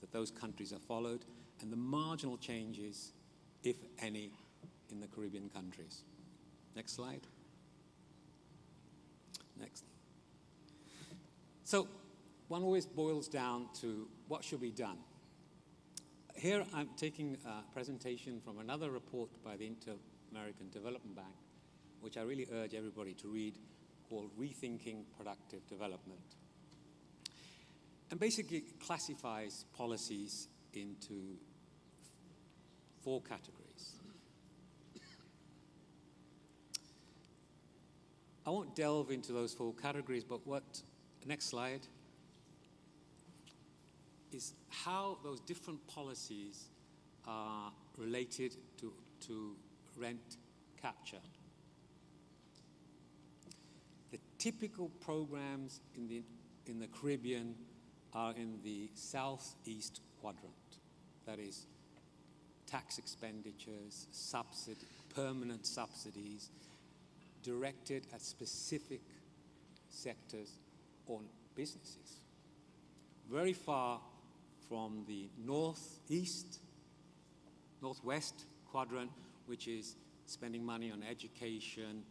that those countries are followed, and the marginal changes, if any, in the Caribbean countries. Next slide. Next. So one always boils down to what should be done. Here I'm taking a presentation from another report by the Inter-American Development Bank, which I really urge everybody to read, called Rethinking Productive Development. And basically classifies policies into 4 categories. I won't delve into those 4 categories, but next slide, is how those different policies are related to rent capture. The typical programs in the Caribbean are in the southeast quadrant. That is, tax expenditures, permanent subsidies directed at specific sectors or businesses. Very far from the northwest quadrant, which is spending money on education,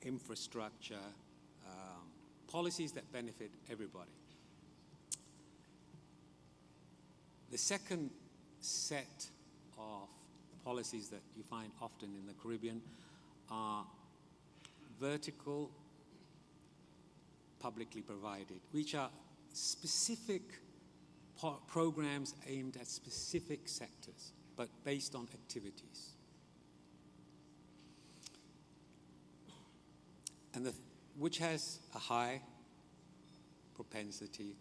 infrastructure, policies that benefit everybody. The second set of policies that you find often in the Caribbean are vertical, publicly provided, which are specific programs aimed at specific sectors, but based on activities. And which has a high propensity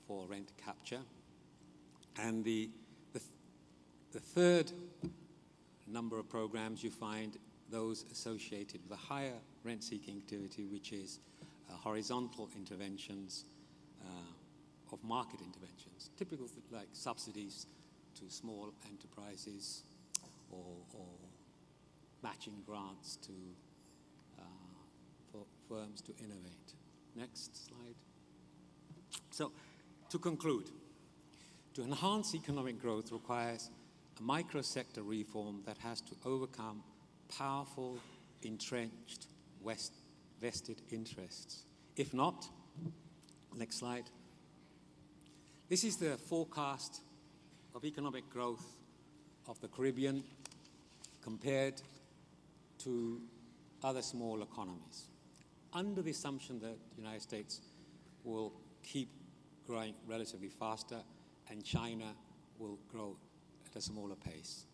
for rent capture. And the third number of programs, you find those associated with a higher rent-seeking activity, which is horizontal interventions of market interventions, typical like subsidies to small enterprises or matching grants to for firms to innovate. Next slide. So, to conclude, to enhance economic growth requires a micro-sector reform that has to overcome powerful, entrenched, vested interests. If not, next slide. This is the forecast of economic growth of the Caribbean compared to other small economies, under the assumption that the United States will keep growing relatively faster and China will grow at a smaller pace.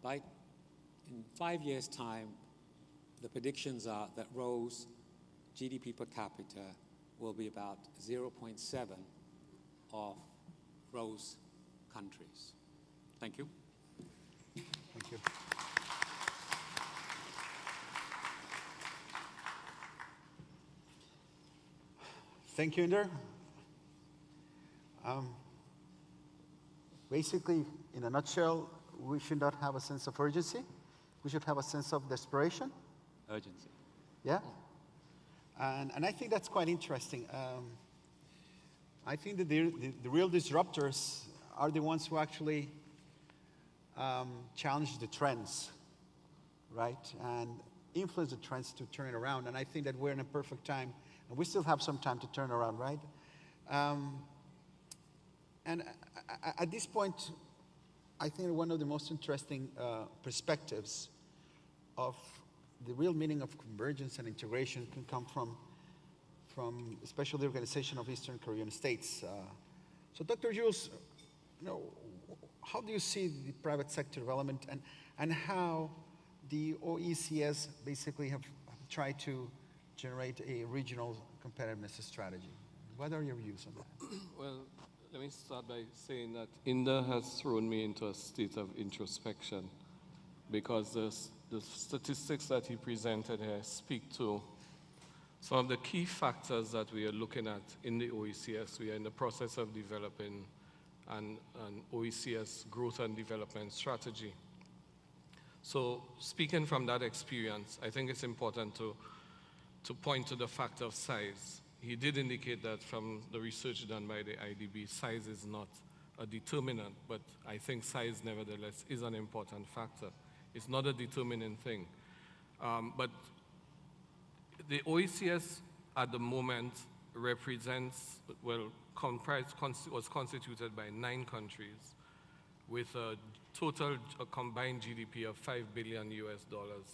In 5 years' time, the predictions are that Roe's GDP per capita will be about 0.7 of Roe's countries. Thank you. Thank you. Thank you, Inder. Basically, in a nutshell, we should not have a sense of urgency. We should have a sense of desperation. Urgency. Yeah? And I think that's quite interesting. I think that the real disruptors are the ones who actually challenge the trends, right? And influence the trends to turn it around. And I think that we're in a perfect time, and we still have some time to turn around, right? And at this point, I think one of the most interesting perspectives of the real meaning of convergence and integration can come from especially the Organization of Eastern Caribbean States. So Dr. Jules, how do you see the private sector development and how the OECS basically have tried to generate a regional competitiveness strategy? What are your views on that? Well, let me start by saying that Inder has thrown me into a state of introspection because the statistics that he presented here speak to some of the key factors that we are looking at in the OECS. We are in the process of developing an OECS growth and development strategy. So speaking from that experience, I think it's important to point to the factor of size. He did indicate that from the research done by the IDB, size is not a determinant, but I think size, nevertheless, is an important factor. It's not a determining thing. But the OECS at the moment represents, well, was constituted by 9 countries with a combined GDP of $5 billion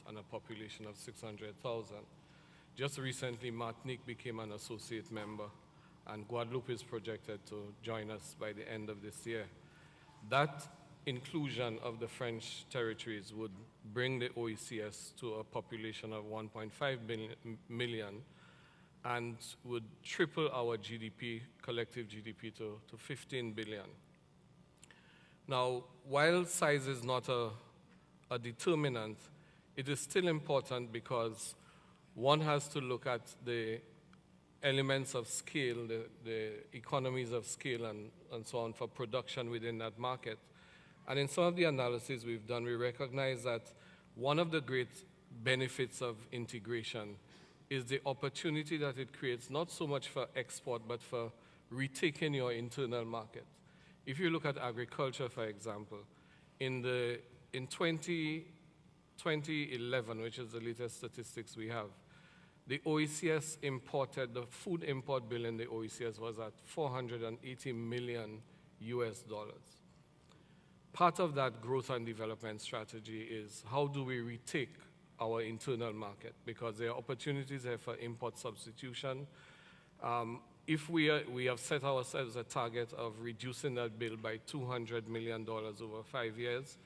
and a population of 600,000. Just recently, Martinique became an associate member, and Guadeloupe is projected to join us by the end of this year. That inclusion of the French territories would bring the OECS to a population of 1.5 million and would triple our GDP, collective GDP, to 15 billion. Now, while size is not a determinant, it is still important because one has to look at the elements of scale, the economies of scale and so on for production within that market. And in some of the analysis we've done, we recognize that one of the great benefits of integration is the opportunity that it creates, not so much for export, but for retaking your internal market. If you look at agriculture, for example, in 2011, which is the latest statistics we have, the OECS imported, the food import bill in the OECS was at $480 million US. Part of that growth and development strategy is how do we retake our internal market, because there are opportunities there for import substitution. If we have set ourselves a target of reducing that bill by $200 million over 5 years.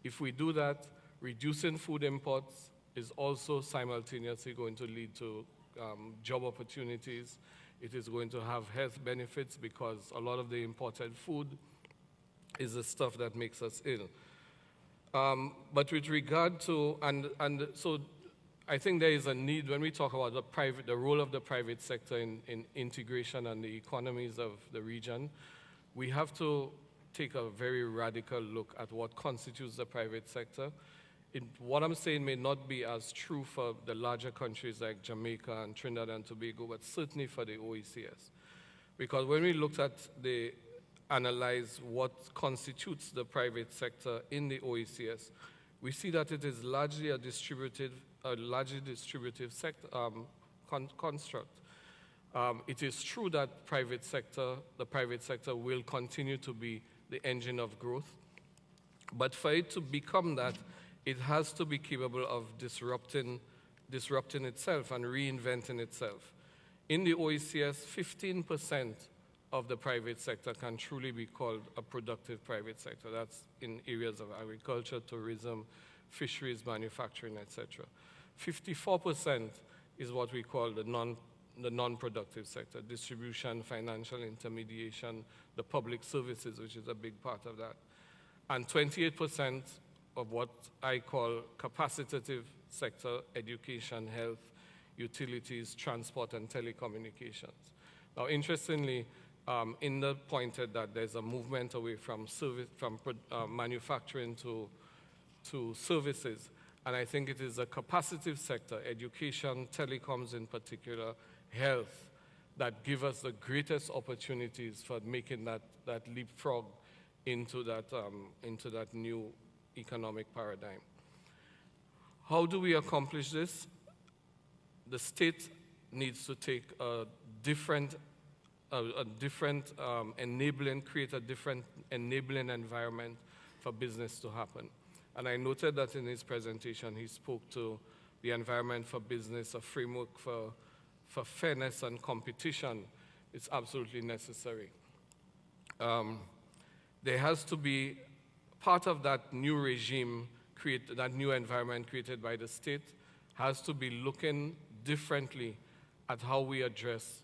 If we do that, reducing food imports is also simultaneously going to lead to job opportunities. It is going to have health benefits because a lot of the imported food is the stuff that makes us ill. But with regard to, and so I think there is a need, when we talk about the role of the private sector in integration and the economies of the region, we have to take a very radical look at what constitutes the private sector. What I'm saying may not be as true for the larger countries like Jamaica and Trinidad and Tobago, but certainly for the OECS. Because when we looked at analyze what constitutes the private sector in the OECS, we see that it is largely a largely distributive sector, construct. It is true that the private sector will continue to be the engine of growth, but for it to become that, it has to be capable of disrupting itself and reinventing itself. In the OECS, 15% of the private sector can truly be called a productive private sector. That's in areas of agriculture, tourism, fisheries, manufacturing, etc. 54% is what we call the non-productive sector, distribution, financial intermediation, the public services, which is a big part of that. And 28% of what I call capacitative sector, education, health, utilities, transport, and telecommunications. Now, interestingly, Inda pointed that there's a movement away from manufacturing to services, and I think it is a capacitive sector, education, telecoms in particular, health, that give us the greatest opportunities for making that leapfrog into that new economic paradigm. How do we accomplish this? The state needs to take create a different enabling environment for business to happen. And I noted that in his presentation, he spoke to the environment for business, a framework for fairness and competition. It's absolutely necessary. There has to be part of that new regime, that new environment created by the state, has to be looking differently at how we address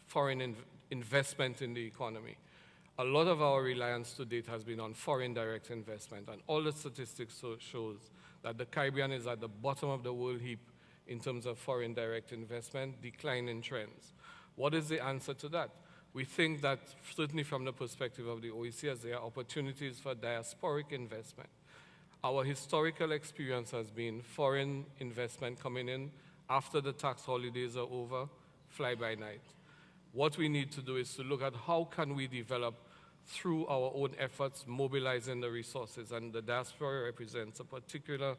foreign investment in the economy. A lot of our reliance to date has been on foreign direct investment, and all the statistics shows that the Caribbean is at the bottom of the world heap in terms of foreign direct investment, declining trends. What is the answer to that? We think that, certainly from the perspective of the OECS, there are opportunities for diasporic investment. Our historical experience has been foreign investment coming in after the tax holidays are over, fly by night. What we need to do is to look at how can we develop through our own efforts, mobilizing the resources. And the diaspora represents a particular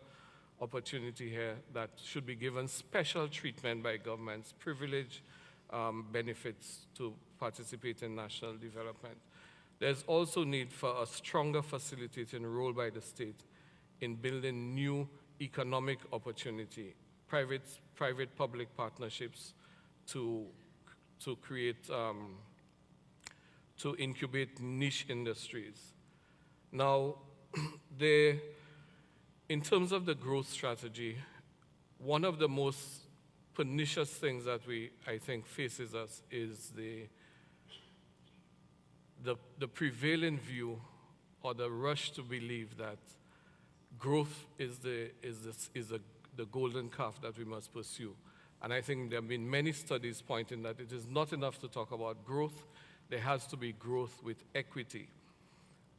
opportunity here that should be given special treatment by governments, privilege benefits to participate in national development. There's also need for a stronger facilitating role by the state in building new economic opportunity, private-public partnerships to create, to incubate niche industries. Now, in terms of the growth strategy, one of the most pernicious things that I think faces us is the prevailing view or the rush to believe that growth is the golden calf that we must pursue. And I think there have been many studies pointing that it is not enough to talk about growth. There has to be growth with equity.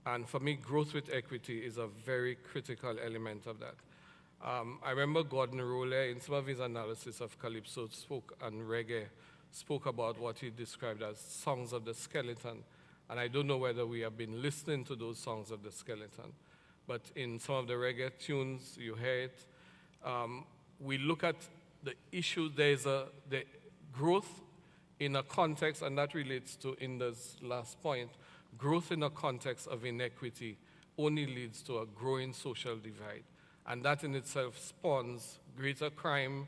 And for me, growth with equity is a very critical element of that. I remember Gordon Roller, in some of his analysis of Calypso and reggae, spoke about what he described as songs of the skeleton. And I don't know whether we have been listening to those songs of the skeleton, but in some of the reggae tunes, you hear it. We look at the issue, there's the growth in a context, and that relates to Inda's last point, growth in a context of inequity only leads to a growing social divide. And that in itself spawns greater crime,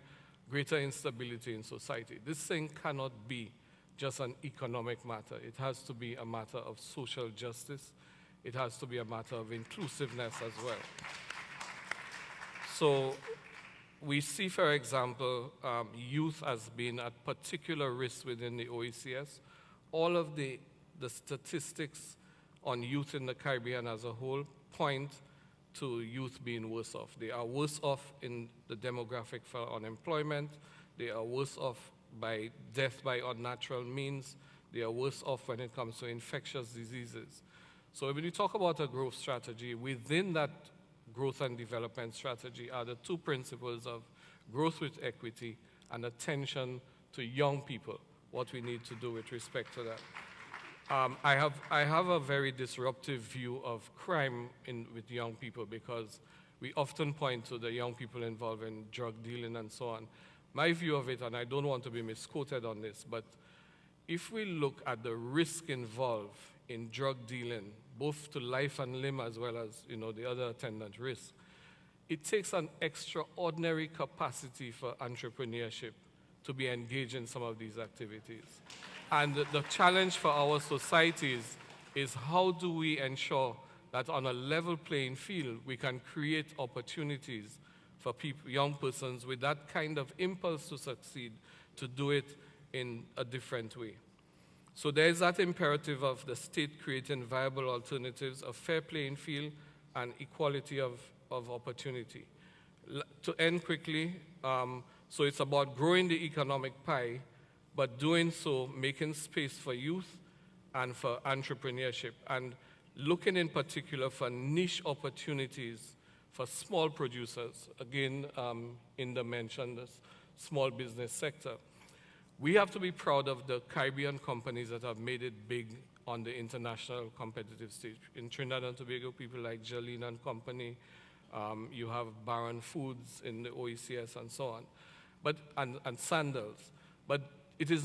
greater instability in society. This thing cannot be just an economic matter. It has to be a matter of social justice. It has to be a matter of inclusiveness as well. So we see, for example, youth as being at particular risk within the OECS. All of the statistics on youth in the Caribbean as a whole point to youth being worse off. They are worse off in the demographic for unemployment. They are worse off by death by unnatural means. They are worse off when it comes to infectious diseases. So when you talk about a growth strategy, within that growth and development strategy are the two principles of growth with equity and attention to young people, what we need to do with respect to that. I have a very disruptive view of crime with young people because we often point to the young people involved in drug dealing and so on. My view of it, and I don't want to be misquoted on this, but if we look at the risk involved in drug dealing, both to life and limb as well as the other attendant risks, it takes an extraordinary capacity for entrepreneurship to be engaged in some of these activities. And the challenge for our societies is how do we ensure that on a level playing field we can create opportunities for people, young persons with that kind of impulse to succeed, to do it in a different way. So there's that imperative of the state creating viable alternatives, a fair playing field, and equality of opportunity. To end quickly, so it's about growing the economic pie, but doing so, making space for youth and for entrepreneurship, and looking in particular for niche opportunities for small producers. Again, Inda mentioned the small business sector. We have to be proud of the Caribbean companies that have made it big on the international competitive stage. In Trinidad and Tobago, people like Jolene and Company, you have Baron Foods in the OECS and so on, and Sandals. But it is